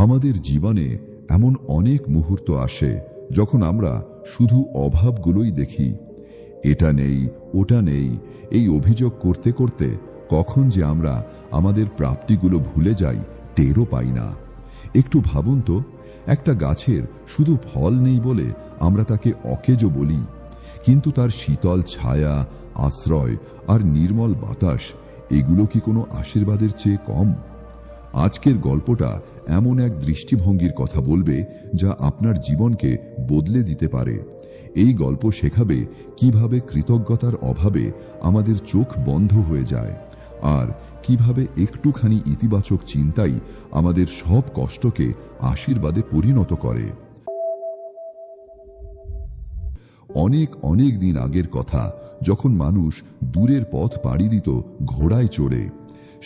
আমাদের জীবনে এমন অনেক মুহূর্ত আসে যখন আমরা শুধু অভাবগুলোই দেখি। এটা নেই, ওটা নেই, এই অভিযোগ করতে করতে কখন যে আমরা আমাদের প্রাপ্তিগুলো ভুলে যাই টেরও পাই না। একটু ভাবুন তো, একটা গাছের শুধু ফল নেই বলে আমরা তাকে অকেজো বলি, কিন্তু তার শীতল ছায়া, আশ্রয় আর নির্মল বাতাস, এগুলো কি কোনো আশীর্বাদের চেয়ে কম? আজকের গল্পটা এমন এক দৃষ্টিভঙ্গির কথা বলবে যা আপনার জীবনকে বদলে দিতে পারে। এই গল্প শেখাবে কিভাবে কৃতজ্ঞতার অভাবে আমাদের চোখ বন্ধ হয়ে যায়, আর কিভাবে একটুখানি ইতিবাচক চিন্তাই আমাদের সব কষ্টকে আশীর্বাদে পরিণত করে। অনেক অনেক দিন আগের কথা, যখন মানুষ দূরের পথ পাড়ি দিত ঘোড়ায় চড়ে।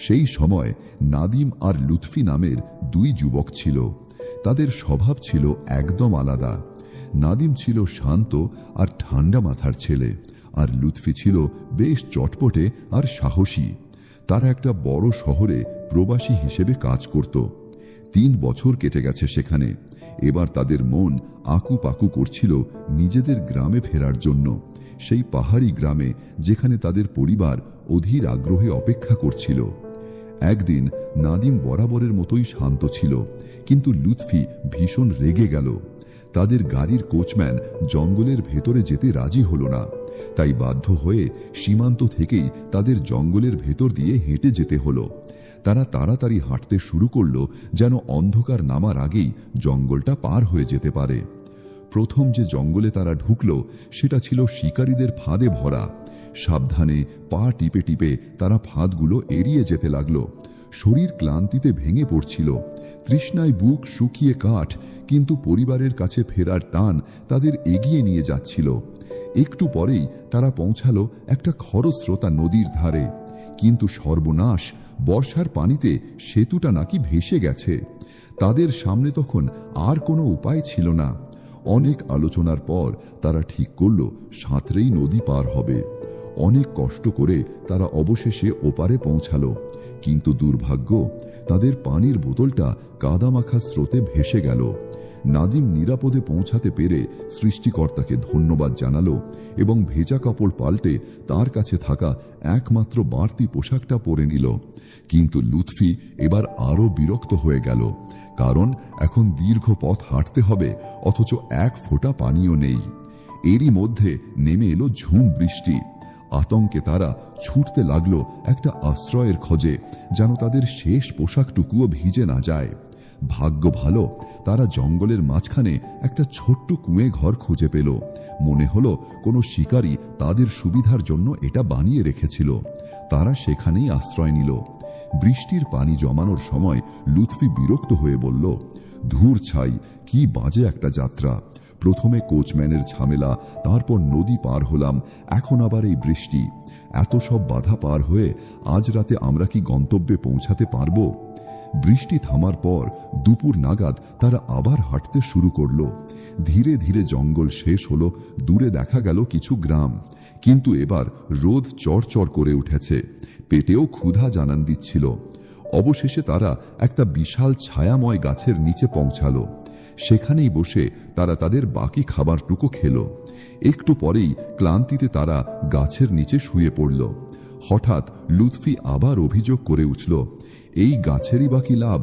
সেই সময় নাদিম আর লুৎফি নামের দুই যুবক ছিল। তাদের স্বভাব ছিল একদম আলাদা। নাদিম ছিল শান্ত আর ঠান্ডা মাথার ছেলে, আর লুৎফি ছিল বেশ চটপটে আর সাহসী। তারা একটা বড় শহরে প্রবাসী হিসেবে কাজ করত। 3 বছর কেটে গেছে সেখানে। এবার তাদের মন আকুপাকু করছিল নিজেদের গ্রামে ফেরার জন্য, সেই পাহাড়ি গ্রামে যেখানে তাদের পরিবার অধীর আগ্রহে অপেক্ষা করছিল। একদিন নাদিম বরাবরের মতোই শান্ত ছিল, কিন্তু লুৎফি ভীষণ রেগে গেল। তাদের গাড়ির কোচম্যান জঙ্গলের ভেতরে যেতে রাজি হলো না, তাই বাধ্য হয়ে সীমান্ত থেকেই তাদের জঙ্গলের ভেতর দিয়ে হেঁটে যেতে হলো। তারা তাড়াতাড়ি হাঁটতে শুরু করলো, যেন অন্ধকার নামার আগেই জঙ্গলটা পার হয়ে যেতে পারে। প্রথম যে জঙ্গলে তারা ঢুকলো সেটা ছিল শিকারীদের ফাঁদে ভরা। সাবধানে পা টিপে টিপে তারা ফাঁদগুলো এড়িয়ে যেতে লাগলো। শরীর ক্লান্তিতে ভেঙে পড়ছিল, তৃষ্ণায় বুক শুকিয়ে কাঠ, কিন্তু পরিবারের কাছে ফেরার টান তাদের এগিয়ে নিয়ে যাচ্ছিল। একটু পরেই তারা পৌঁছালো একটা খরস্রোতা নদীর ধারে, কিন্তু সর্বনাশ, বর্ষার পানিতে সেতুটা নাকি ভেসে গেছে। তাদের সামনে তখন আর কোনো উপায় ছিল না। অনেক আলোচনার পর তারা ঠিক করলো সাঁতরেই নদী পার হবে। অনেক কষ্ট করে তারা অবশেষে ওপারে পৌঁছালো, কিন্তু দুর্ভাগ্য, তাদের পানির বোতলটা কাদামাখা স্রোতে ভেসে গেল। নাদিম নিরাপদে পৌঁছাতে পেরে সৃষ্টিকর্তাকে ধন্যবাদ জানালো এবং ভেজা কাপড় পাল্টে তার কাছে থাকা একমাত্র বাড়তি পোশাকটা পরে নিল। কিন্তু লুৎফি এবার আরো বিরক্ত হয়ে গেল, কারণ এখন দীর্ঘ পথ হাঁটতে হবে, অথচ এক ফোঁটা পানিও নেই। এরই মধ্যে নেমে এলো ঝুম বৃষ্টি। আতঙ্কে তারা ছুটতে লাগলো একটা আশ্রয়ের খোঁজে, যেন তাদের শেষ পোশাকটুকুও ভিজে না যায়। ভাগ্য ভালো, তারা জঙ্গলের মাঝখানে একটা ছোট্ট কুঁয়ে ঘর খুঁজে পেল। মনে হলো কোনো শিকারী তাদের সুবিধার জন্য এটা বানিয়ে রেখেছিল। তারা সেখানেই আশ্রয় নিল। বৃষ্টির পানি জমানোর সময় লুৎফি বিরক্ত হয়ে বলল, ধুর ছাই, কি বাজে একটা যাত্রা। প্রথমে কোচম্যানের ঝামেলা, তারপর নদী পার হলাম, এখন আবার এই বৃষ্টি। এত সব বাধা পার হয়ে আজ রাতে আমরা কি গন্তব্যে পৌঁছাতে পারবো? বৃষ্টি থামার পর দুপুর নাগাদ তারা আবার হাঁটতে শুরু করলো। ধীরে ধীরে জঙ্গল শেষ হলো, দূরে দেখা গেল কিছু গ্রাম। কিন্তু এবার রোদ চড়চড় করে উঠেছে, পেটেও ক্ষুধা জানান দিচ্ছিল। অবশেষে তারা একটা বিশাল ছায়াময় গাছের নিচে পৌঁছালো। সেখানেই বসে তারা তাদের বাকি খাবারটুকু খেলো। একটু পরেই ক্লান্তিতে তারা গাছের নিচে শুয়ে পড়ল। হঠাৎ লুৎফি আবার অভিযোগ করে উঠল, এই গাছেরই বা কি লাভ?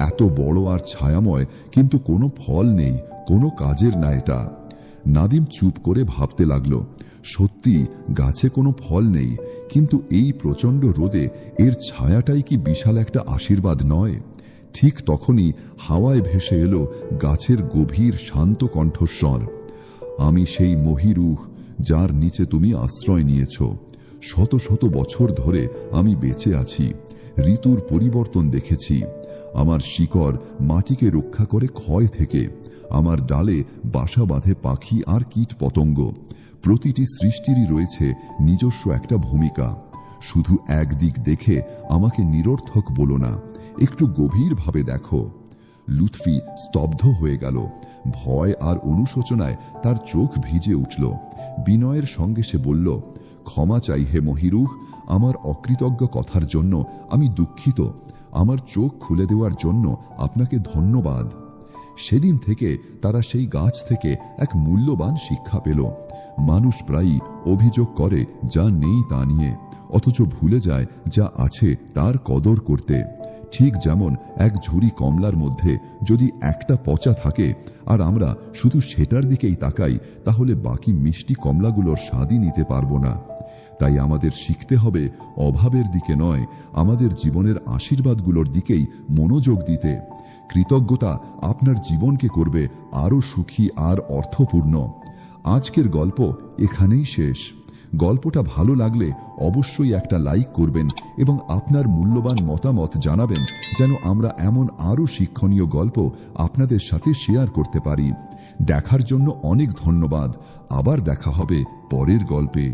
এত বড় আর ছায়াময়, কিন্তু কোনো ফল নেই, কোনো কাজের না এটা। নাদিম চুপ করে ভাবতে লাগলো, সত্যি গাছে কোনো ফল নেই, কিন্তু এই প্রচণ্ড রোদে এর ছায়াটাই কি বিশাল একটা আশীর্বাদ নয়? ঠিক তখনই হাওয়ায় ভেসে এলো গাছের গভীর শান্ত কণ্ঠস্বর, আমি সেই মহিরুহ যার নিচে তুমি আশ্রয় নিয়েছ। শত শত বছর ধরে আমি বেঁচে আছি, ঋতুর পরিবর্তন দেখেছি। আমার শিকড় মাটিকে রক্ষা করে ক্ষয় থেকে, আমার ডালে বাসা বাঁধে পাখি আর কীট পতঙ্গ। প্রতিটি সৃষ্টিরই রয়েছে নিজস্ব একটা ভূমিকা। শুধু একদিক দেখে আমাকে নিরর্থক বলো না, একটু গভীরভাবে দেখো। লুৎফি স্তব্ধ হয়ে গেল। ভয় আর অনুশোচনায় তার চোখ ভিজে উঠল। বিনয়ের সঙ্গে সে বলল, ক্ষমা চাই হে মহিরুহ, আমার অকৃতজ্ঞ কথার জন্য আমি দুঃখিত। আমার চোখ খুলে দেওয়ার জন্য আপনাকে ধন্যবাদ। সেদিন থেকে তারা সেই গাছ থেকে এক মূল্যবান শিক্ষা পেল। মানুষ প্রায়ই অভিযোগ করে যা নেই তা নিয়ে, অথচ ভুলে যায় যা আছে তার কদর করতে। ঠিক যেমন এক ঝুড়ি কমলার মধ্যে যদি একটা পচা থাকে আর আমরা শুধু সেটার দিকেই তাকাই, তাহলে বাকি মিষ্টি কমলাগুলোর স্বাদই নিতে পারবো না। তাই আমাদের শিখতে হবে অভাবের দিকে নয়, আমাদের জীবনের আশীর্বাদগুলোর দিকেই মনোযোগ দিতে। কৃতজ্ঞতা আপনার জীবনকে করবে আরও সুখী আর অর্থপূর্ণ। আজকের গল্প এখানেই শেষ। গল্পটা ভালো লাগলে অবশ্যই একটা লাইক করবেন এবং আপনার মূল্যবান মতামত জানাবেন, যেন আমরা এমন আরও শিক্ষণীয় গল্প আপনাদের সাথে শেয়ার করতে পারি। দেখার জন্য অনেক ধন্যবাদ। আবার দেখা হবে পরের গল্পে।